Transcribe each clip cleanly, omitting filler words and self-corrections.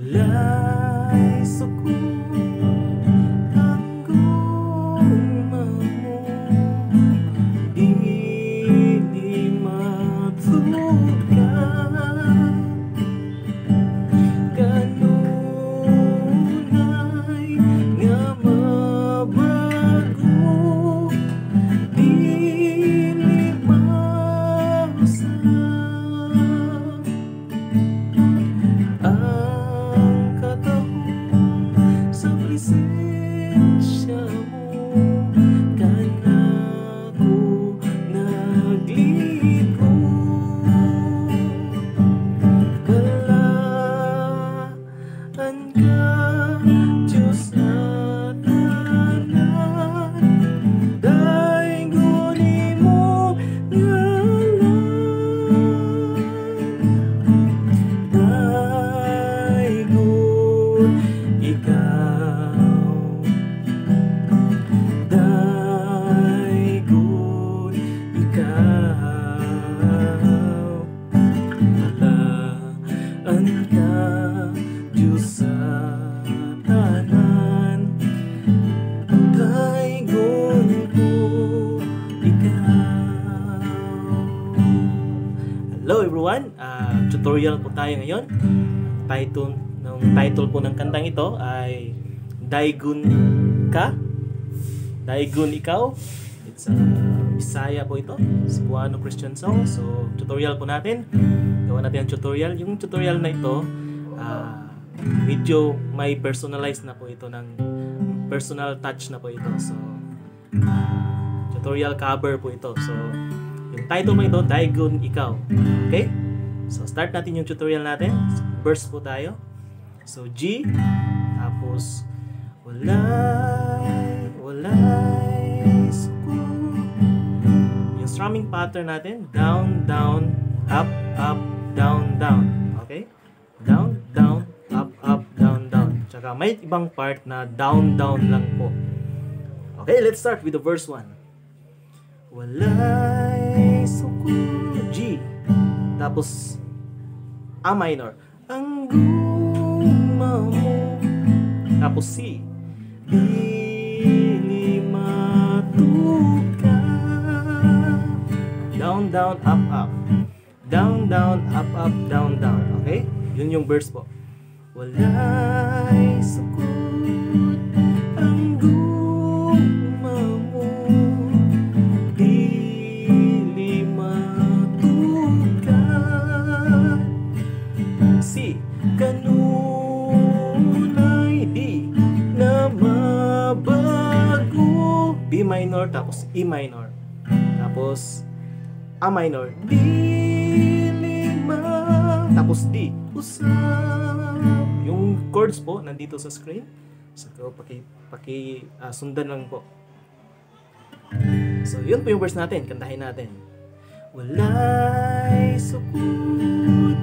Walay suko ang gugma mo, dili matukan. Kanunay nga mabago, dili mausa. Ang katahong sa presensya mo, kanako nagligo. Balaan ka, Diyos na tanan, daingon imo ngalan. Daingon ikaw, daingon ikaw. Balaan ka, Diyos sa tanan, daingon ko ikaw. Hello everyone, tutorial po tayo ngayon. Title po ng kantang ito ay Daigun Ka, Daigun Ikaw. It's a Bisaya po ito, Cebuano Christian song. So tutorial po natin, gawa natin ang tutorial. Yung tutorial na ito, medyo may personalized na po ito, ng personal touch na po ito. So tutorial cover po ito. So yung title mo ito, Daigun Ikaw. Okay? So start natin yung tutorial natin. Verse po tayo. So G, tapos walay suko. Yung strumming pattern natin, down, down, up, up, down, down. Okay? Down, down, up, up, down, down. Tsaka may ibang part na down, down lang po. Okay, let's start with the verse 1. Walay suko, G, tapos A minor, ang gugma mo, tapos C, dili matukan. Down, down, up, up, down, down, up, up, down, down. Okay? Yun yung verse po. Walay sukot ang gugma mo, dili matukan. C, kanunay di na mabago. B minor, tapos E minor, tapos A minor, dili ma, tapos D, usap. Yung chords po nandito sa screen, so sundan lang po. So yun po yung verse natin, kantahin natin. Walay sukot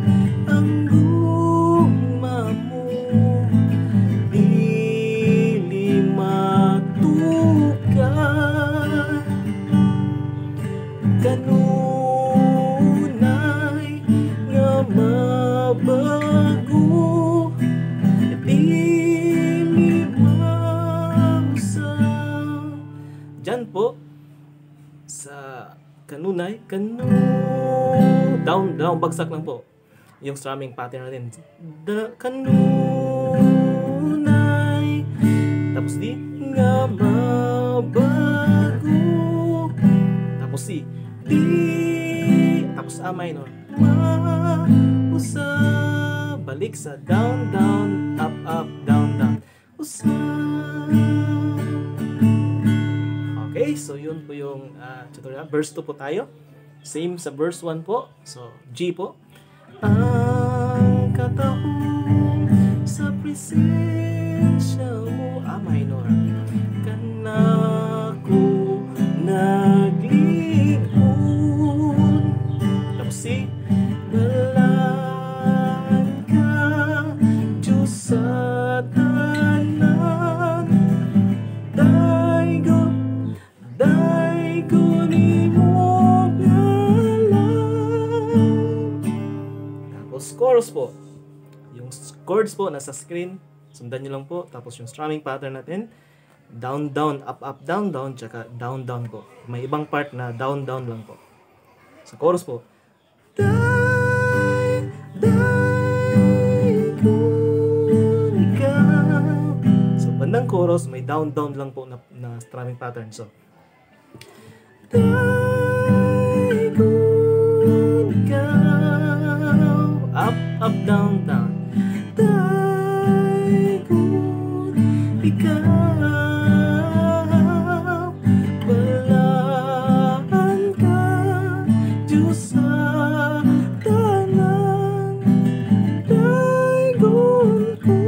ang gugma mo, dili matukan. Kanunay nga mabago, dili mausa. Diyan po sa kanunay, down, bagsak lang po yung strumming pattern natin. Kanunay, tapos di nga mabago, tapos C, di, tapos A minor, mausa. Balik sa down, down, up, up, down, down, usa. Okay, so yun po yung tutorial. Verse 2 po tayo. Same sa verse 1 po. So, G po. Ang katahong sa presensya mo, A minor, kanako nagligon. Tapos C, balaan ka, Diyos sa tanan, daigon imo ngalan. Tapos chorus po. Yung chords po nasa screen. Sundan nyo lang po. Tapos yung strumming pattern natin, down, down, up, up, down, down, tsaka down, down po. May ibang part na down, down lang po. Sa chorus po, kung ikaw. So, bandang chorus, may down, down lang po na strumming pattern. So, kung ikaw, up, up, down, down. Kung ikaw, balaan ka, Diyos sa tanan. Daigon ko,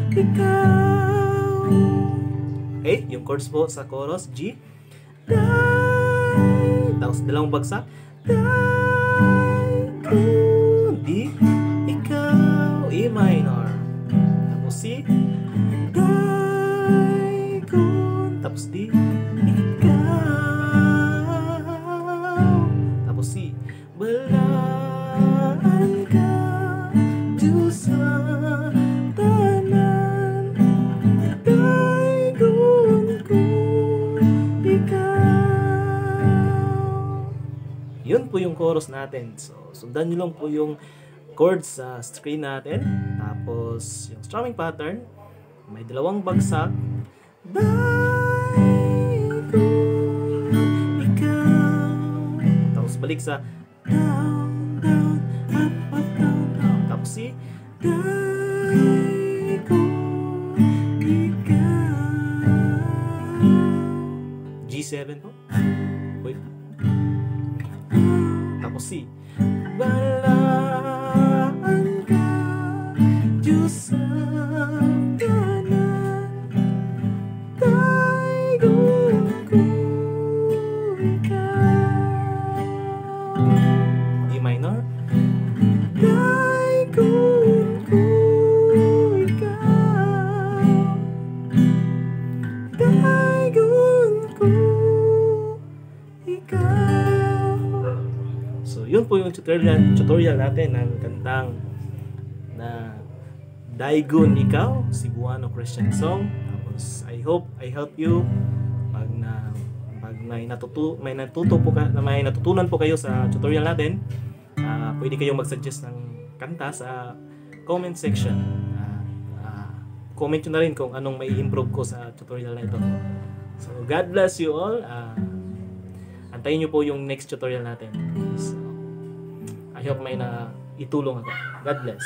ikaw. Okay, yung chords po sa chorus, G. Tapos dalawang bagsak. D, ikaw, E minor. Tapos C, tapos D, ikaw. Tapos C, balaan ka, Diyos sa tanan. Daigon ko, ikaw. Yun po yung chorus natin. So, sundan nyo lang po yung chords sa screen natin. Tapos, yung strumming pattern, may dalawang bagsak. Ikaw. Tapos balik sa down, down, up, up, down, down. Tapos si G7 po. Wait. Tapos si balaan ka, Diyos sa tanan. Daigon ko, ikaw. E minor. Daigon ko, ikaw. Daigon ko, ikaw. So, yun po yung tutorial natin ng kantang na Daigon Ikaw, Cebuano Christian song. Tapos I hope I help you pag may natutunan po kayo sa tutorial natin. Pwede kayong mag-suggest ng kanta sa comment section. Comment nyo na rin kung anong may improve ko sa tutorial na ito. So God bless you all. Antayin nyo po yung next tutorial natin. So, I hope may na itulong ako. God bless.